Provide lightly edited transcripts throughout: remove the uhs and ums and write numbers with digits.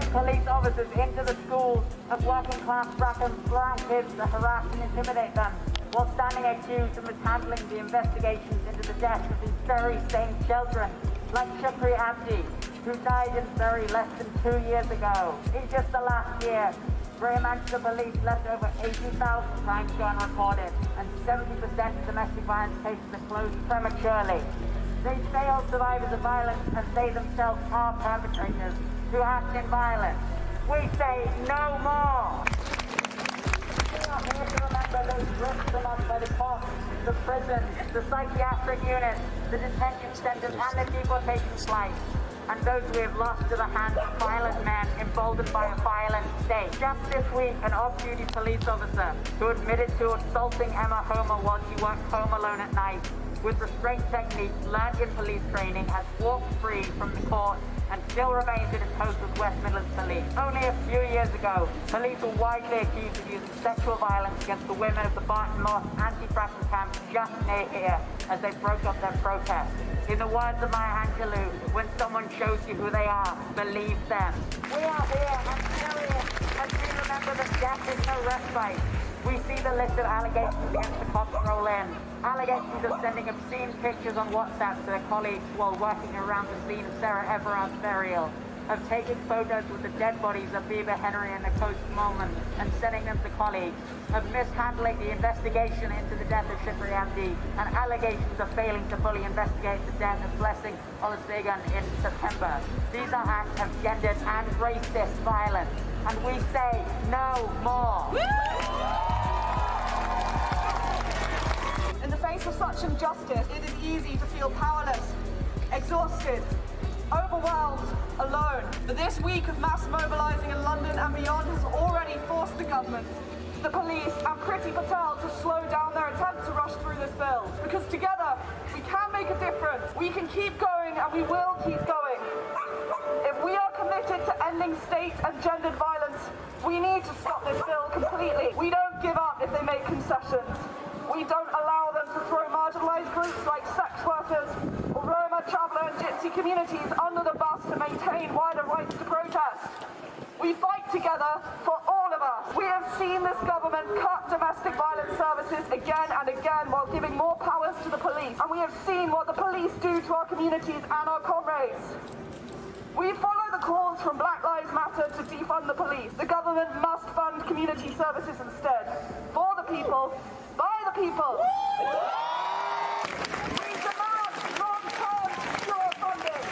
sent police officers into the schools of working-class brown kids to harass and intimidate them, while standing accused of mishandling the investigations into the deaths of these very same children, like Shukri Abdi, who died in Surrey less than 2 years ago. In just the last year, Greater Manchester Police left over 80,000 crimes go unreported, and 70% of domestic violence cases are closed prematurely. They fail survivors of violence, and they themselves are perpetrators who act in violence. We say no more. We are here to remember those ripped from us by the courts, the prisons, the psychiatric units, the detention centers, and the deportation flights, and those we have lost to the hands of violent men emboldened by a violent state. Just this week, an off-duty police officer who admitted to assaulting Emma Homer while she worked home alone at night with restraint techniques learned in police training has walked free from the court and still remains in his post with West Midlands Police. Only a few years ago, police were widely accused of using sexual violence against the women of the Barton Moss anti-fracking camp just near here as they broke up their protest. In the words of Maya Angelou, when someone shows you who they are, believe them. We are here and serious, and we remember that death is no respite. We see the list of allegations against the cops roll in. Allegations of sending obscene pictures on WhatsApp to their colleagues while working around the scene of Sarah Everard's burial, of taking photos with the dead bodies of Bieber Henry and Nicole Smallman and sending them to colleagues, of mishandling the investigation into the death of Shukri Abdi, and allegations of failing to fully investigate the death of Blessing Olusegun in September. These are acts of gendered and racist violence, and we say no more. In the face of such injustice, it is easy to feel powerless, exhausted, overwhelmed, alone. But this week of mass mobilising in London and beyond has already forced the government, the police and Priti Patel to slow down their attempt to rush through this bill. Because together, we can make a difference. We can keep going and we will keep going. If we are committed to ending state and gendered violence, we need to stop this bill completely. We don't give up if they make concessions. We don't allow them to throw marginalised groups like sex workers or Roma, traveller and Gypsy communities under the bus to maintain wider rights to protest. We fight together for all of us. We have seen this government cut domestic violence services again and again while giving more powers to the police. And we have seen what the police do to our communities and our comrades. We follow the calls from Black Lives Matter to defund the police. The government must fund community services instead. For the people, by the people. We demand long-term secure funding.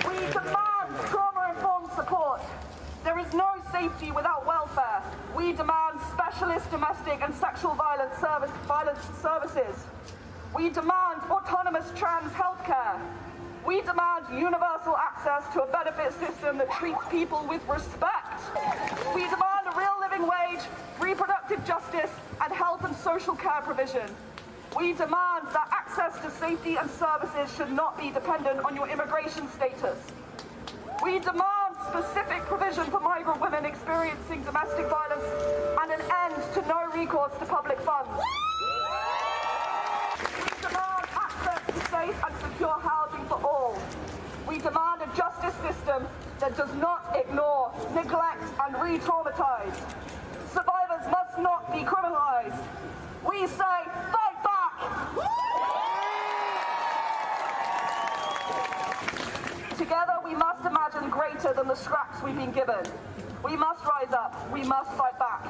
We demand trauma-informed support. There is no safety without welfare. We demand specialist domestic and sexual violence services. We demand autonomous trans healthcare. We demand universal access to a benefit system that treats people with respect. We demand a real living wage, reproductive justice, and health and social care provision. We demand that access to safety and services should not be dependent on your immigration status. We demand specific provision for migrant women experiencing domestic violence and an end to no recourse to public funds. We demand access to safe and secure housing for all. We demand a justice system that does not ignore, neglect and re-traumatize. Survivors must not be criminalised. We say, fight back! Together we must imagine greater than the scraps we've been given. We must rise up, we must fight back.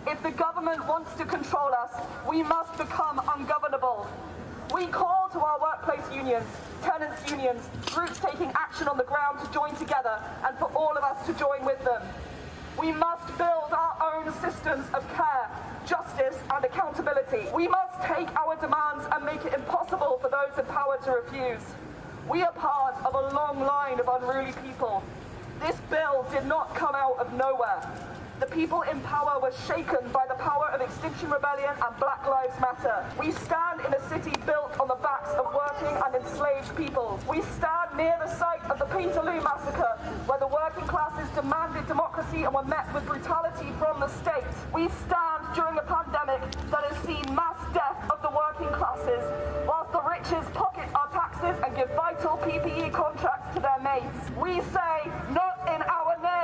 If the government wants to control us, we must become ungovernable. We call to our workplace unions, tenants' unions, groups taking action on the ground to join together and for all of us to join with them. We must build our own systems of care, justice and accountability. We must take our demands and make it impossible for those in power to refuse. We are part of a long line of unruly people. This bill did not come out of nowhere. The people in power were shaken by the power of Extinction Rebellion and Black Lives Matter. We stand in a city built on the backs of working and enslaved people. We stand near the site of the Peterloo massacre, where the working classes demanded democracy and were met with brutality from the state. We stand during a pandemic that has seen mass death of the working classes, whilst the riches pocket our taxes and give vital PPE contracts to their mates. We say, not in our name.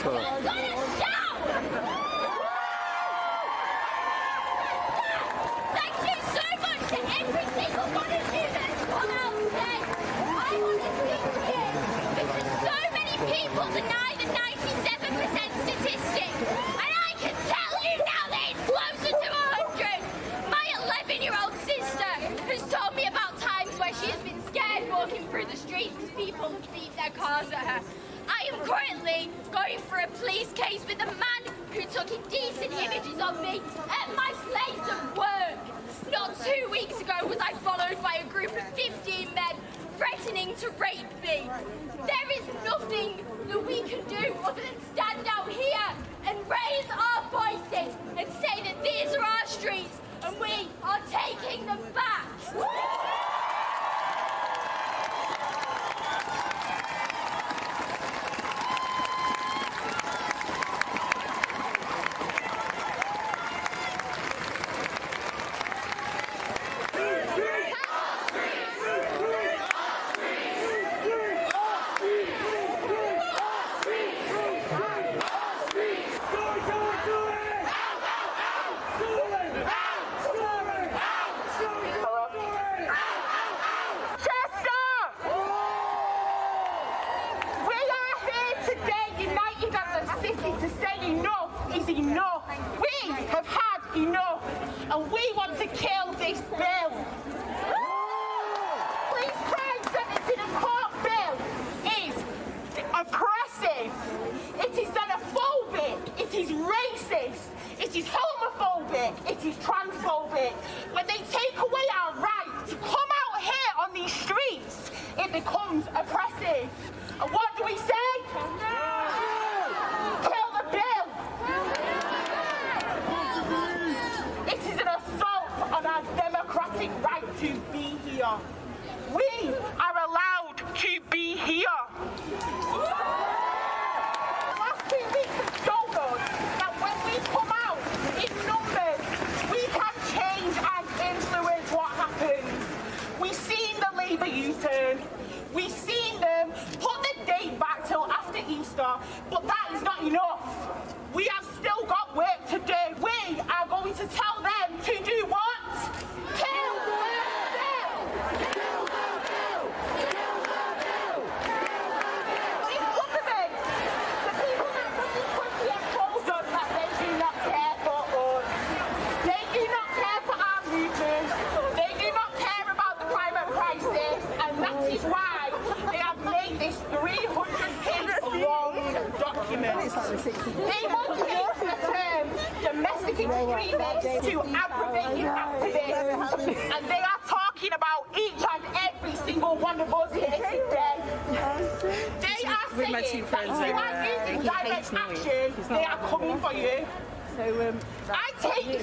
Beautiful. Thank you so much to every single one of you that's come out today. I want to speak to you because so many people deny the 97% statistic, and I can tell you now that it's closer to 100. My 11-year-old sister has told me about times where she has been scared walking through the streets because people beat their cars at her. I am currently going for a police case with a man who took indecent images of me at my place of work. Not 2 weeks ago was I followed by a group of 15 men threatening to rape me. There is nothing that we can do other than stand out here and raise our voices and say that these are our streets and we are taking them back. To say enough is enough. We have had enough, and we want to kill this bill. Police crime sentencing and court bill is oppressive. It is xenophobic. It is racist. It is homophobic. It is transphobic. When they take away our right to come out here on these streets, it becomes oppressive. And what do we say? Democratic right to be here. We are allowed to be here. The last 2 weeks have shown us that when we come out in numbers, we can change and influence what happens. We've seen the Labour U-turn. We've seen them put the date back till after Easter, but that is not enough. We have still got work to do. We are going to tell them to do what? They want to use the term domestic extremists to aggravating activists, and they are talking about each and every single one of us here today. They are saying that if you are using direct action, they are coming for you. I take